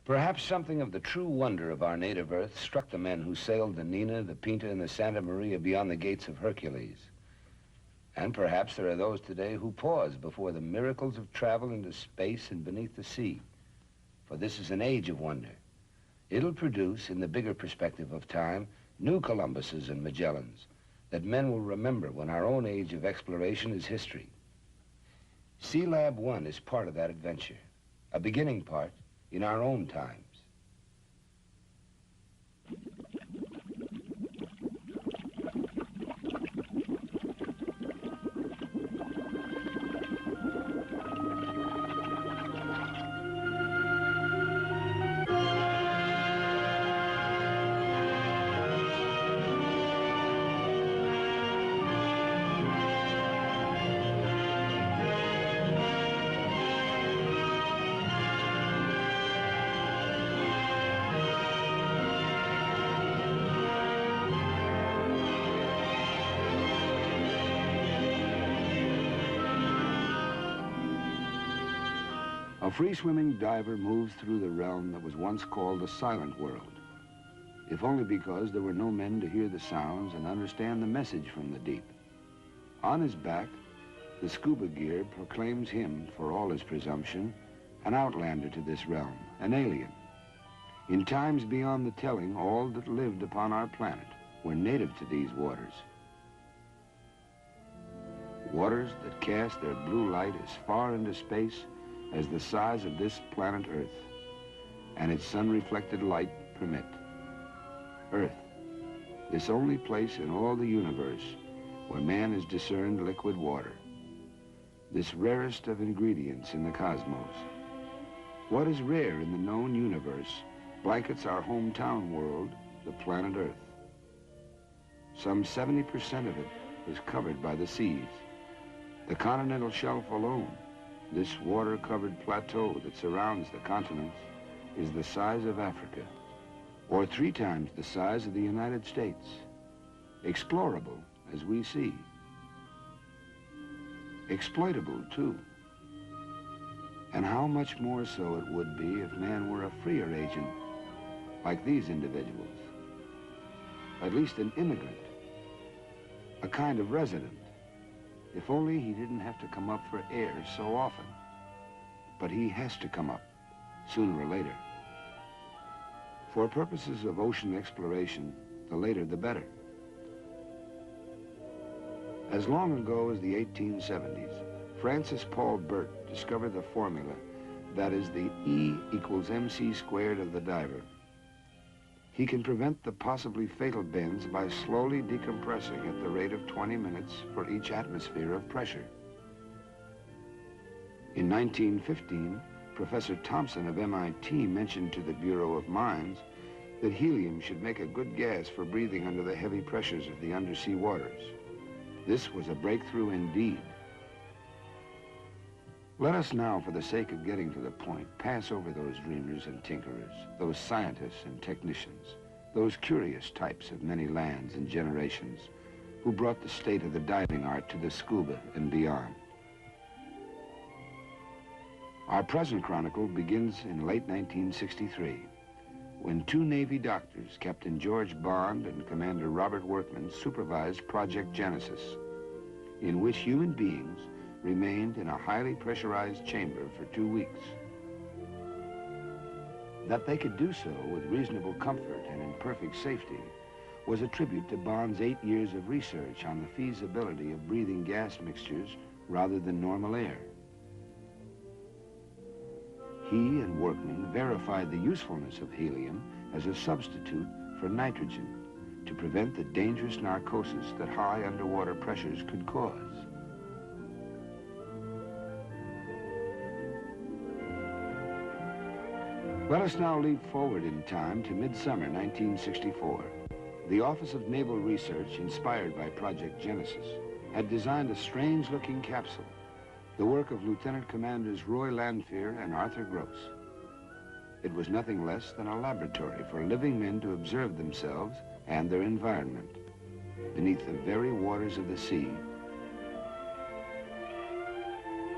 Perhaps something of the true wonder of our native earth struck the men who sailed the Nina, the Pinta, and the Santa Maria beyond the gates of Hercules. And perhaps there are those today who pause before the miracles of travel into space and beneath the sea. For this is an age of wonder. It'll produce, in the bigger perspective of time, new Columbuses and Magellans that men will remember when our own age of exploration is history. Sealab 1 is part of that adventure, a beginning part in our own times. A free-swimming diver moves through the realm that was once called the silent world, if only because there were no men to hear the sounds and understand the message from the deep. On his back, the scuba gear proclaims him, for all his presumption, an outlander to this realm, an alien. In times beyond the telling, all that lived upon our planet were native to these waters. Waters that cast their blue light as far into space as the size of this planet Earth and its sun-reflected light permit. Earth, this only place in all the universe where man has discerned liquid water, this rarest of ingredients in the cosmos. What is rare in the known universe blankets our hometown world, the planet Earth. Some 70% of it is covered by the seas. The continental shelf alone, this water-covered plateau that surrounds the continents, is the size of Africa, or 3 times the size of the United States. Explorable, as we see. Exploitable, too. And how much more so it would be if man were a freer agent, like these individuals. At least an immigrant, a kind of resident. If only he didn't have to come up for air so often. But he has to come up, sooner or later. For purposes of ocean exploration, the later the better. As long ago as the 1870s, Francis Paul Burt discovered the formula that is the E equals mc squared of the diver. He can prevent the possibly fatal bends by slowly decompressing at the rate of 20 minutes for each atmosphere of pressure. In 1915, Professor Thompson of MIT mentioned to the Bureau of Mines that helium should make a good gas for breathing under the heavy pressures of the undersea waters. This was a breakthrough indeed. Let us now, for the sake of getting to the point, pass over those dreamers and tinkerers, those scientists and technicians, those curious types of many lands and generations who brought the state of the diving art to the scuba and beyond. Our present chronicle begins in late 1963, when 2 Navy doctors, Captain George Bond and Commander Robert Workman, supervised Project Genesis, in which human beings remained in a highly pressurized chamber for 2 weeks. That they could do so with reasonable comfort and in perfect safety was a tribute to Bond's 8 years of research on the feasibility of breathing gas mixtures rather than normal air. He and Workman verified the usefulness of helium as a substitute for nitrogen to prevent the dangerous narcosis that high underwater pressures could cause. Let us now leap forward in time to midsummer 1964. The Office of Naval Research, inspired by Project Genesis, had designed a strange-looking capsule, the work of Lieutenant Commanders Roy Lanphier and Arthur Gross. It was nothing less than a laboratory for living men to observe themselves and their environment beneath the very waters of the sea.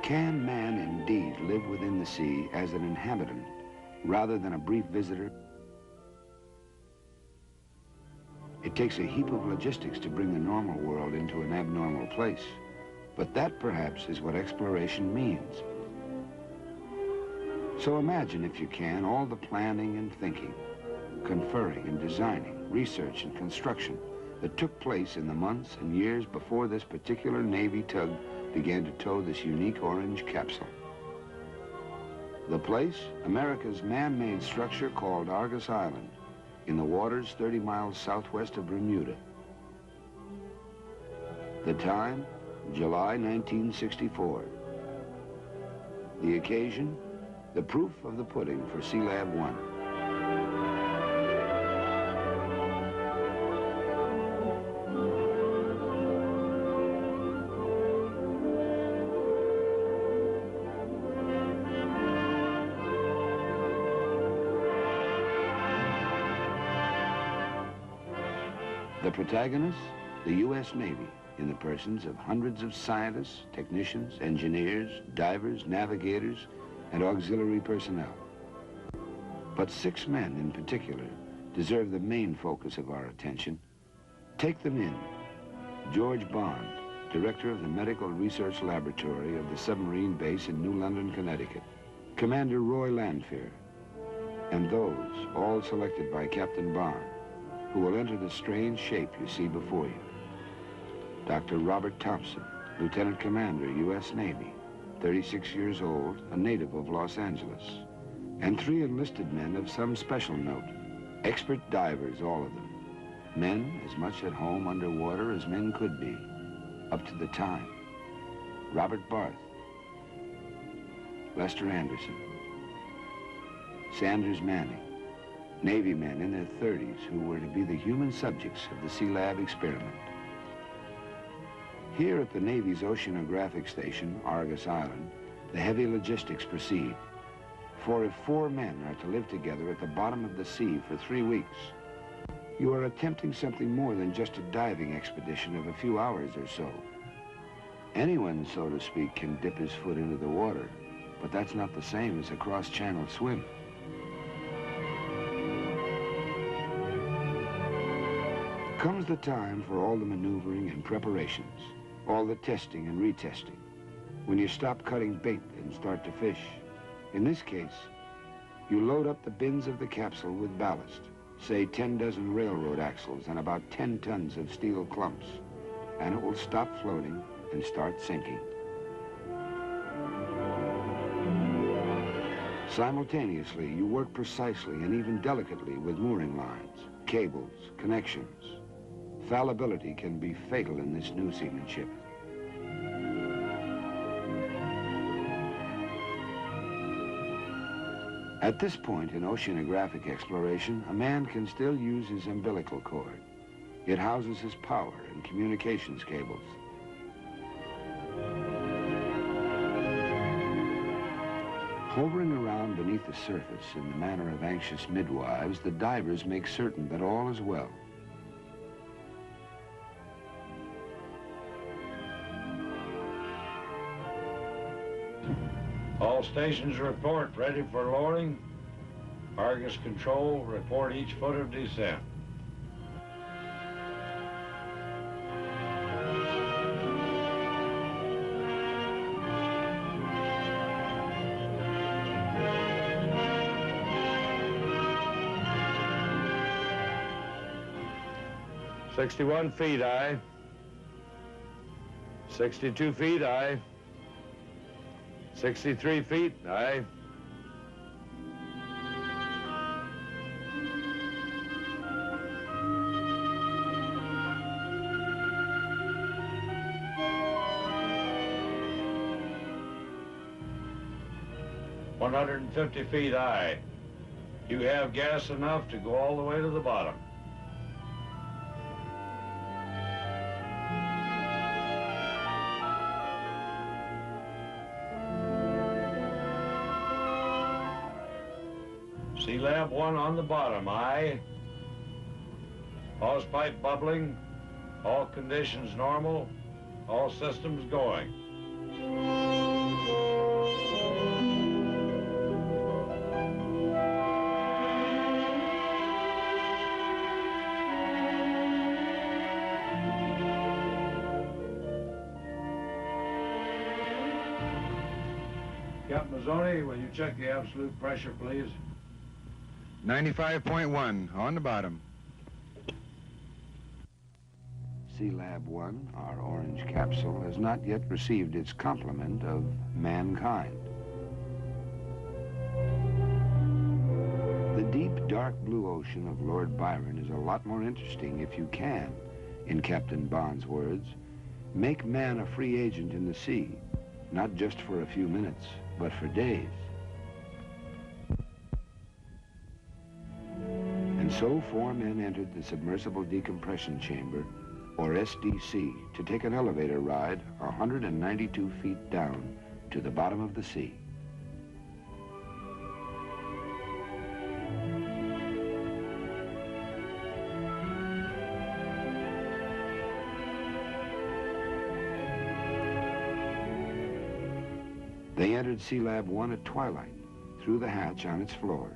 Can man indeed live within the sea as an inhabitant rather than a brief visitor. It takes a heap of logistics to bring the normal world into an abnormal place. But that, perhaps, is what exploration means. So imagine, if you can, all the planning and thinking, conferring and designing, research and construction that took place in the months and years before this particular Navy tug began to tow this unique orange capsule. The place, America's man-made structure called Argus Island, in the waters 30 miles southwest of Bermuda. The time, July 1964. The occasion, the proof of the pudding for Sealab 1. The protagonists, the U.S. Navy, in the persons of hundreds of scientists, technicians, engineers, divers, navigators, and auxiliary personnel. But 6 men in particular deserve the main focus of our attention. Take them in. George Bond, director of the Medical Research Laboratory of the submarine base in New London, Connecticut. Commander Roy Lanfear, and those, all selected by Captain Bond, who will enter the strange shape you see before you. Dr. Robert Thompson, Lieutenant Commander, U.S. Navy, 36 years old, a native of Los Angeles. And 3 enlisted men of some special note. Expert divers, all of them. Men as much at home underwater as men could be, up to the time. Robert Barth, Lester Anderson, Sanders Manning, Navy men in their 30s who were to be the human subjects of the Sealab experiment. Here at the Navy's oceanographic station, Argus Island, the heavy logistics proceed. For if 4 men are to live together at the bottom of the sea for 3 weeks, you are attempting something more than just a diving expedition of a few hours or so. Anyone, so to speak, can dip his foot into the water, but that's not the same as a cross-channel swim. Comes the time for all the maneuvering and preparations, all the testing and retesting, when you stop cutting bait and start to fish. In this case, you load up the bins of the capsule with ballast, say 10 dozen railroad axles and about 10 tons of steel clumps, and it will stop floating and start sinking. Simultaneously, you work precisely and even delicately with mooring lines, cables, connections. Fallibility can be fatal in this new seamanship. At this point in oceanographic exploration, a man can still use his umbilical cord. It houses his power and communications cables. Hovering around beneath the surface in the manner of anxious midwives, the divers make certain that all is well. All stations report ready for lowering. Argus Control, report each foot of descent. "61 feet, aye. 62 feet, aye. 63 feet, aye. "150 feet, aye. You have gas enough to go all the way to the bottom." Sealab 1 on the bottom, aye. Hose pipe bubbling, all conditions normal, all systems going. Mazzoni, will you check the absolute pressure, please? 95.1 on the bottom. Sealab 1, our orange capsule, has not yet received its complement of mankind. The deep, dark blue ocean of Lord Byron is a lot more interesting if you can, in Captain Bond's words, make man a free agent in the sea, not just for a few minutes, but for days. And so 4 men entered the submersible decompression chamber, or SDC, to take an elevator ride 192 feet down to the bottom of the sea. They entered Sealab 1 at twilight, through the hatch on its floor.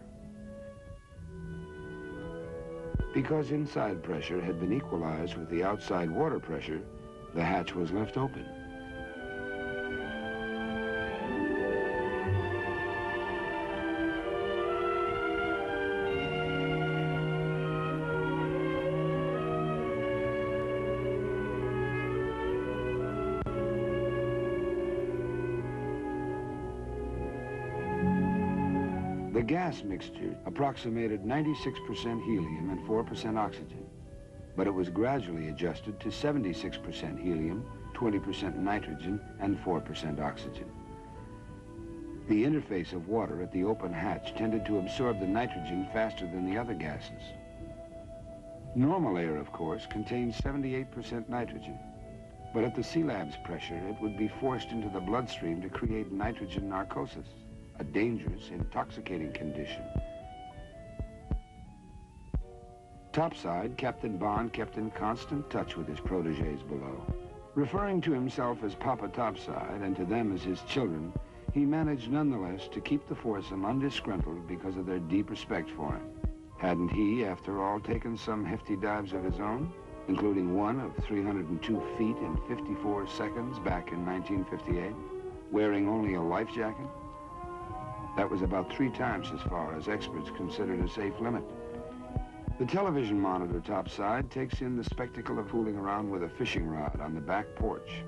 Because inside pressure had been equalized with the outside water pressure, the hatch was left open. The gas mixture approximated 96% helium and 4% oxygen, but it was gradually adjusted to 76% helium, 20% nitrogen, and 4% oxygen. The interface of water at the open hatch tended to absorb the nitrogen faster than the other gases. Normal air, of course, contains 78% nitrogen, but at the Sealab's pressure, it would be forced into the bloodstream to create nitrogen narcosis, a dangerous, intoxicating condition. Topside, Captain Bond kept in constant touch with his protégés below. Referring to himself as Papa Topside and to them as his children, he managed nonetheless to keep the foursome undisgruntled because of their deep respect for him. Hadn't he, after all, taken some hefty dives of his own, including one of 302 feet in 54 seconds back in 1958, wearing only a life jacket? That was about 3 times as far as experts considered a safe limit. The television monitor topside takes in the spectacle of fooling around with a fishing rod on the back porch.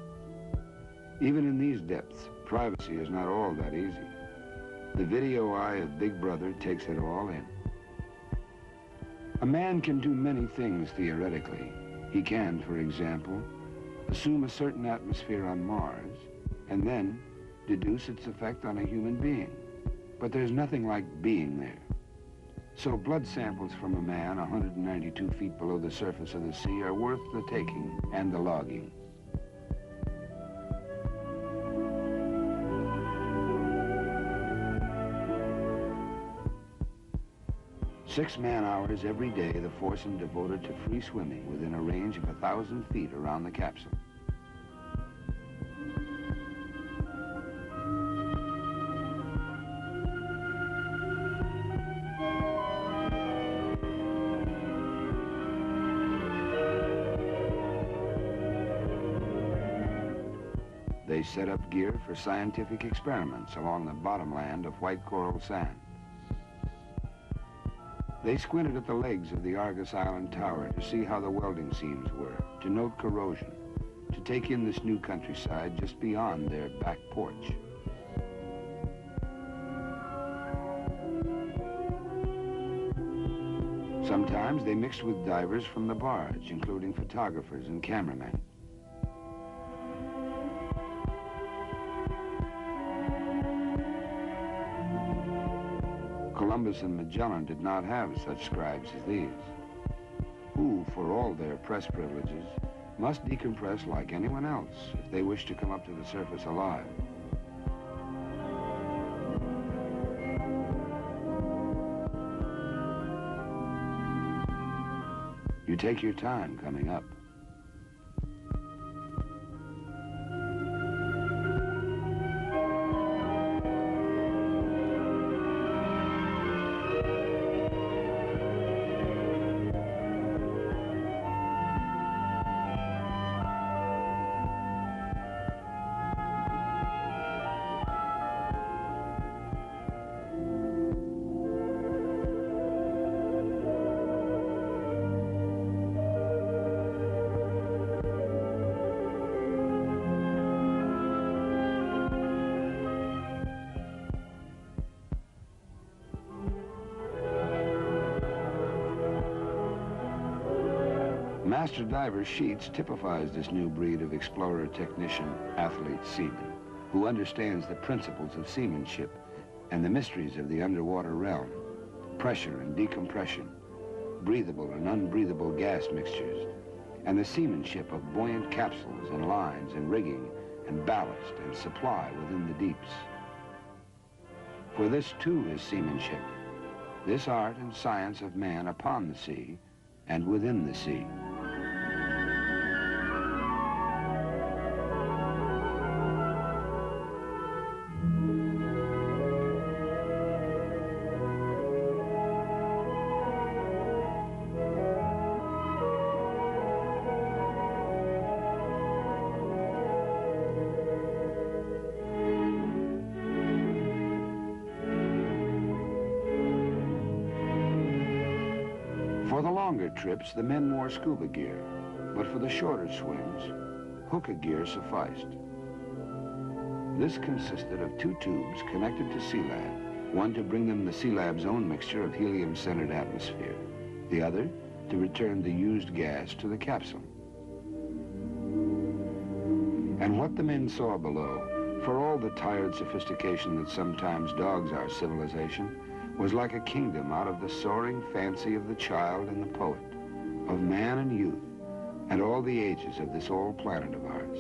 Even in these depths, privacy is not all that easy. The video eye of Big Brother takes it all in. A man can do many things theoretically. He can, for example, assume a certain atmosphere on Mars and then deduce its effect on a human being. But there's nothing like being there. So blood samples from a man 192 feet below the surface of the sea are worth the taking and the logging. Six man-hours every day, the foursome devoted to free swimming within a range of 1,000 feet around the capsule. They set up gear for scientific experiments along the bottomland of white coral sand. They squinted at the legs of the Argus Island Tower to see how the welding seams were, to note corrosion, to take in this new countryside just beyond their back porch. Sometimes they mixed with divers from the barge, including photographers and cameramen. Columbus and Magellan did not have such scribes as these, who, for all their press privileges, must decompress like anyone else if they wish to come up to the surface alive. You take your time coming up. Master Diver Sheets typifies this new breed of explorer, technician, athlete, seaman, who understands the principles of seamanship and the mysteries of the underwater realm, pressure and decompression, breathable and unbreathable gas mixtures, and the seamanship of buoyant capsules and lines and rigging and ballast and supply within the deeps. For this too is seamanship, this art and science of man upon the sea and within the sea. For the longer trips, the men wore scuba gear, but for the shorter swims, hookah gear sufficed. This consisted of 2 tubes connected to Sealab, one to bring them the Sealab's own mixture of helium-centered atmosphere, the other to return the used gas to the capsule. And what the men saw below, for all the tired sophistication that sometimes dogs our civilization, was like a kingdom out of the soaring fancy of the child and the poet, of man and youth, and all the ages of this old planet of ours.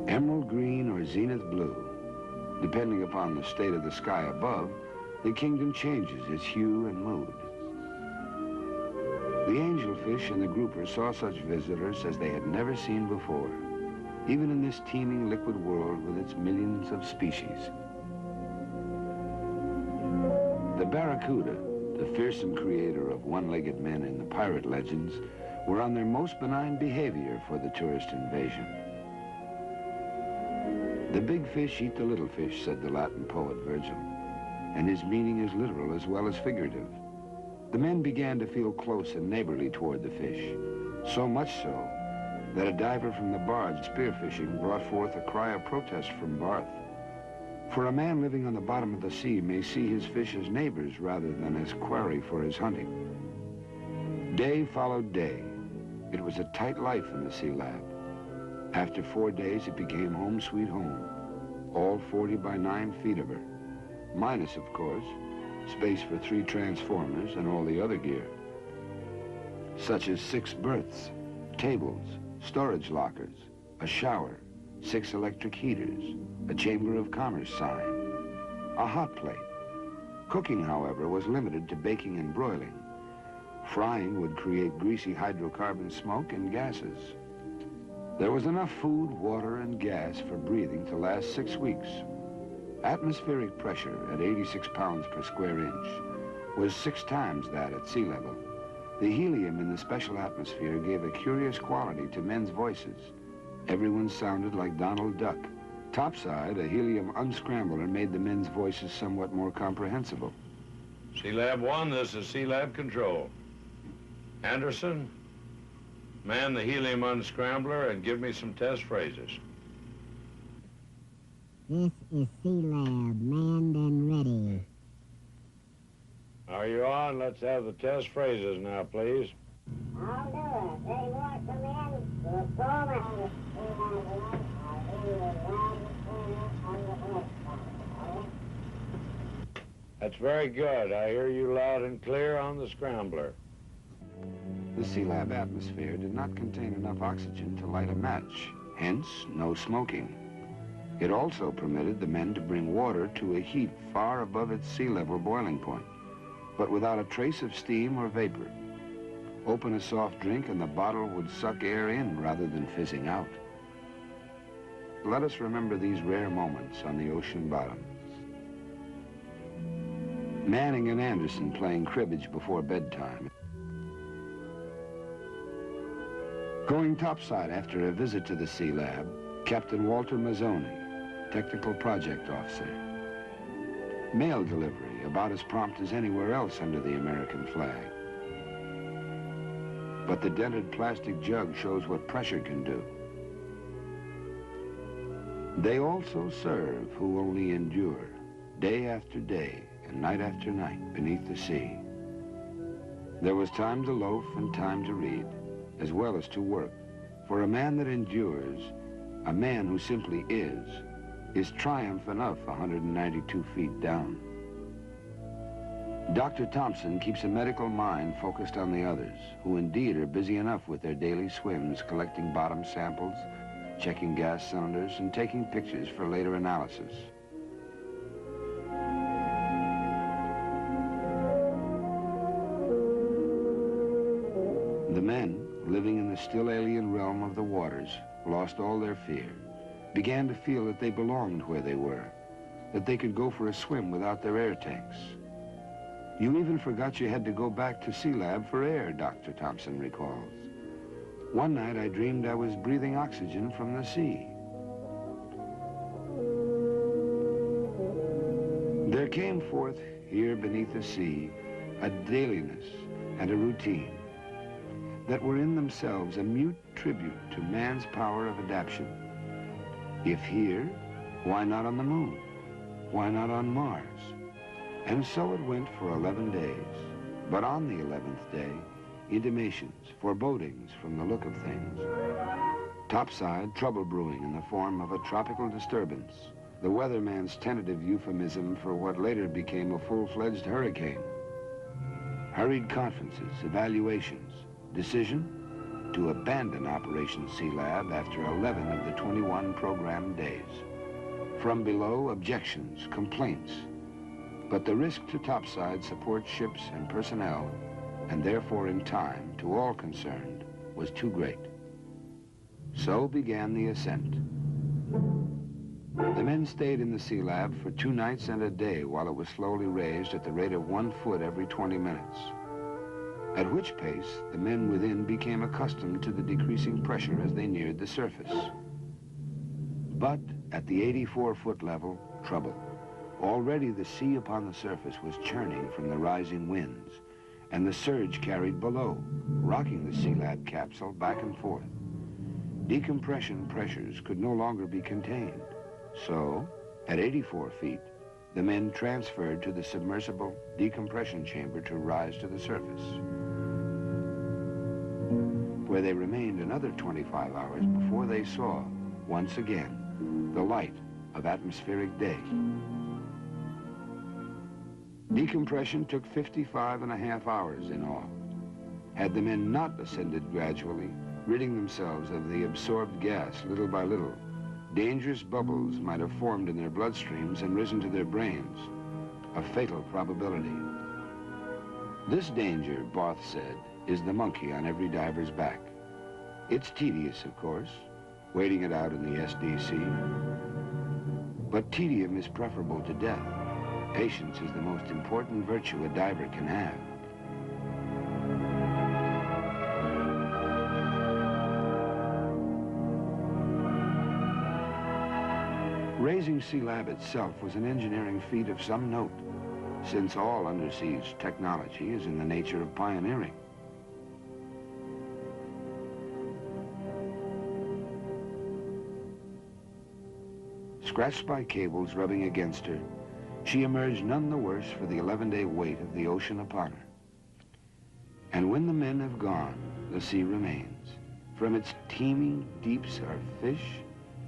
Emerald green or zenith blue, depending upon the state of the sky above, the kingdom changes its hue and mood. The angelfish and the grouper saw such visitors as they had never seen before, even in this teeming liquid world with its millions of species. The barracuda, the fearsome creator of one-legged men in the pirate legends, were on their most benign behavior for the tourist invasion. The big fish eat the little fish, said the Latin poet Virgil, and his meaning is literal as well as figurative. The men began to feel close and neighborly toward the fish, so much so that a diver from the barge spearfishing brought forth a cry of protest from Barth. For a man living on the bottom of the sea may see his fish as neighbors rather than as quarry for his hunting. Day followed day. It was a tight life in the Sealab. After 4 days, it became home sweet home, all 40 by 9 feet of her, minus, of course, space for 3 transformers and all the other gear, such as 6 berths, tables, storage lockers, a shower, 6 electric heaters, a Chamber of Commerce sign, a hot plate. Cooking, however, was limited to baking and broiling. Frying would create greasy hydrocarbon smoke and gases. There was enough food, water, and gas for breathing to last 6 weeks. Atmospheric pressure at 86 pounds per square inch was 6 times that at sea level. The helium in the special atmosphere gave a curious quality to men's voices. Everyone sounded like Donald Duck. Topside, a helium unscrambler made the men's voices somewhat more comprehensible. Sealab 1, this is Sealab Control. Anderson, man the helium unscrambler and give me some test phrases. This is Sealab, manned and ready. Are you on? Let's have the test phrases now, please. I'll do it. They want the men to go. That's very good. I hear you loud and clear on the scrambler. The Sealab atmosphere did not contain enough oxygen to light a match, hence no smoking. It also permitted the men to bring water to a heat far above its sea level boiling point, but without a trace of steam or vapor. Open a soft drink and the bottle would suck air in rather than fizzing out. Let us remember these rare moments on the ocean bottom. Manning and Anderson playing cribbage before bedtime. Going topside after a visit to the Sealab, Captain Walter Mazzoni, Technical Project Officer. Mail delivery, about as prompt as anywhere else under the American flag. But the dented plastic jug shows what pressure can do. They also serve who only endure, day after day and night after night beneath the sea. There was time to loaf and time to read, as well as to work. For a man that endures, a man who simply is triumph enough 192 feet down. Dr. Thompson keeps a medical mind focused on the others, who indeed are busy enough with their daily swims, collecting bottom samples, checking gas cylinders, and taking pictures for later analysis. The men, living in the still alien realm of the waters, lost all their fear, began to feel that they belonged where they were, that they could go for a swim without their air tanks. You even forgot you had to go back to Sealab for air, Dr. Thompson recalls. One night I dreamed I was breathing oxygen from the sea. There came forth here beneath the sea a dailiness and a routine that were in themselves a mute tribute to man's power of adaptation. If here, why not on the moon? Why not on Mars? And so it went for 11 days. But on the 11th day, intimations, forebodings from the look of things. Topside, trouble brewing in the form of a tropical disturbance, the weatherman's tentative euphemism for what later became a full-fledged hurricane. Hurried conferences, evaluations, decision to abandon Operation Sealab after 11 of the 21 programmed days. From below, objections, complaints. But the risk to topside support ships and personnel, and therefore in time to all concerned, was too great. So began the ascent. The men stayed in the Sealab for 2 nights and a day while it was slowly raised at the rate of 1 foot every 20 minutes. At which pace, the men within became accustomed to the decreasing pressure as they neared the surface. But at the 84-foot level, trouble. Already the sea upon the surface was churning from the rising winds, and the surge carried below, rocking the Sealab capsule back and forth. Decompression pressures could no longer be contained. So, at 84 feet, the men transferred to the submersible decompression chamber to rise to the surface, where they remained another 25 hours before they saw, once again, the light of atmospheric day. Decompression took 55.5 hours in all. Had the men not ascended gradually, ridding themselves of the absorbed gas little by little, dangerous bubbles might have formed in their bloodstreams and risen to their brains, a fatal probability. This danger, Both said, is the monkey on every diver's back. It's tedious, of course, waiting it out in the SDC, but tedium is preferable to death. Patience is the most important virtue a diver can have. Raising Sealab itself was an engineering feat of some note, since all undersea technology is in the nature of pioneering. Scratched by cables rubbing against her, she emerged none the worse for the 11-day weight of the ocean upon her. And when the men have gone, the sea remains. From its teeming deeps are fish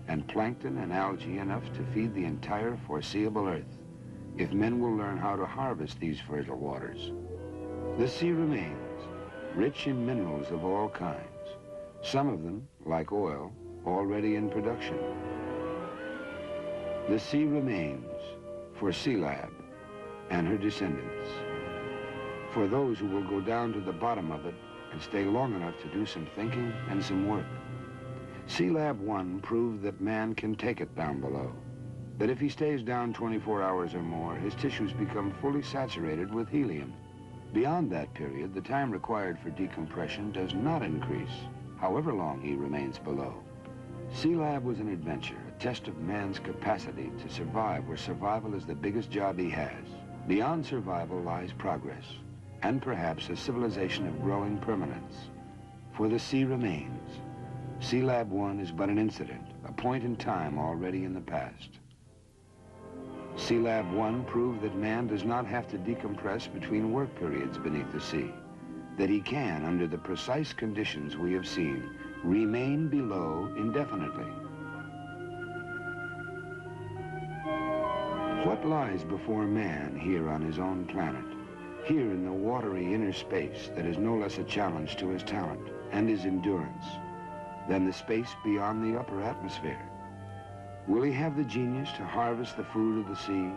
and plankton and algae enough to feed the entire foreseeable Earth, if men will learn how to harvest these fertile waters. The sea remains, rich in minerals of all kinds, some of them, like oil, already in production. The sea remains for Sealab and her descendants, for those who will go down to the bottom of it and stay long enough to do some thinking and some work. Sealab 1 proved that man can take it down below, that if he stays down 24 hours or more, his tissues become fully saturated with helium. Beyond that period, the time required for decompression does not increase, however long he remains below. Sealab was an adventure, a test of man's capacity to survive where survival is the biggest job he has. Beyond survival lies progress, and perhaps a civilization of growing permanence. For the sea remains. Sealab 1 is but an incident, a point in time already in the past. Sealab 1 proved that man does not have to decompress between work periods beneath the sea. that he can, under the precise conditions we have seen, remain below indefinitely. What lies before man here on his own planet, here in the watery inner space that is no less a challenge to his talent and his endurance than the space beyond the upper atmosphere? Will he have the genius to harvest the food of the sea?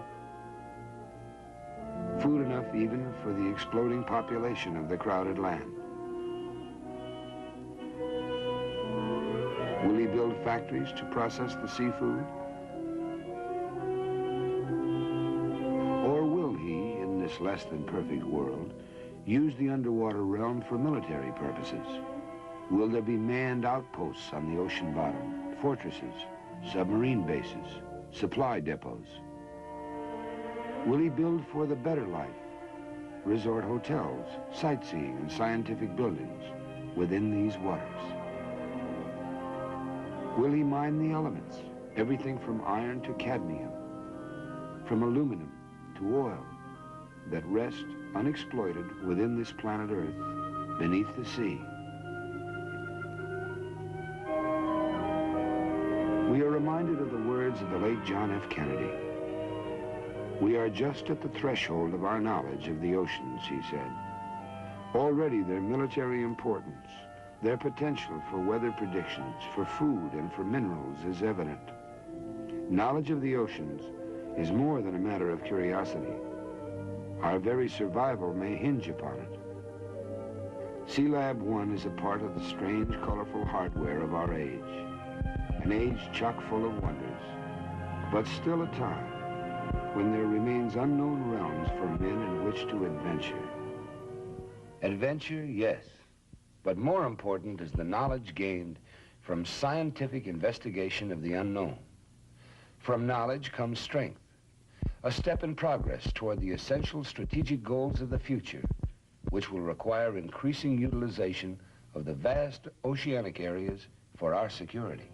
Food enough even for the exploding population of the crowded land. Will he build factories to process the seafood? Or will he, in this less than perfect world, use the underwater realm for military purposes? Will there be manned outposts on the ocean bottom, fortresses, submarine bases, supply depots? Will he build for the better life, resort hotels, sightseeing, and scientific buildings within these waters? Will he mine the elements, everything from iron to cadmium, from aluminum to oil, that rest unexploited within this planet Earth, beneath the sea? We are reminded of the words of the late John F. Kennedy. "We are just at the threshold of our knowledge of the oceans," he said. "Already their military importance, their potential for weather predictions, for food and for minerals is evident. Knowledge of the oceans is more than a matter of curiosity. Our very survival may hinge upon it." Sealab 1 is a part of the strange, colorful hardware of our age. An age chock full of wonders, but still a time when there remains unknown realms for men in which to adventure. Adventure, yes, but more important is the knowledge gained from scientific investigation of the unknown. From knowledge comes strength, a step in progress toward the essential strategic goals of the future, which will require increasing utilization of the vast oceanic areas for our security.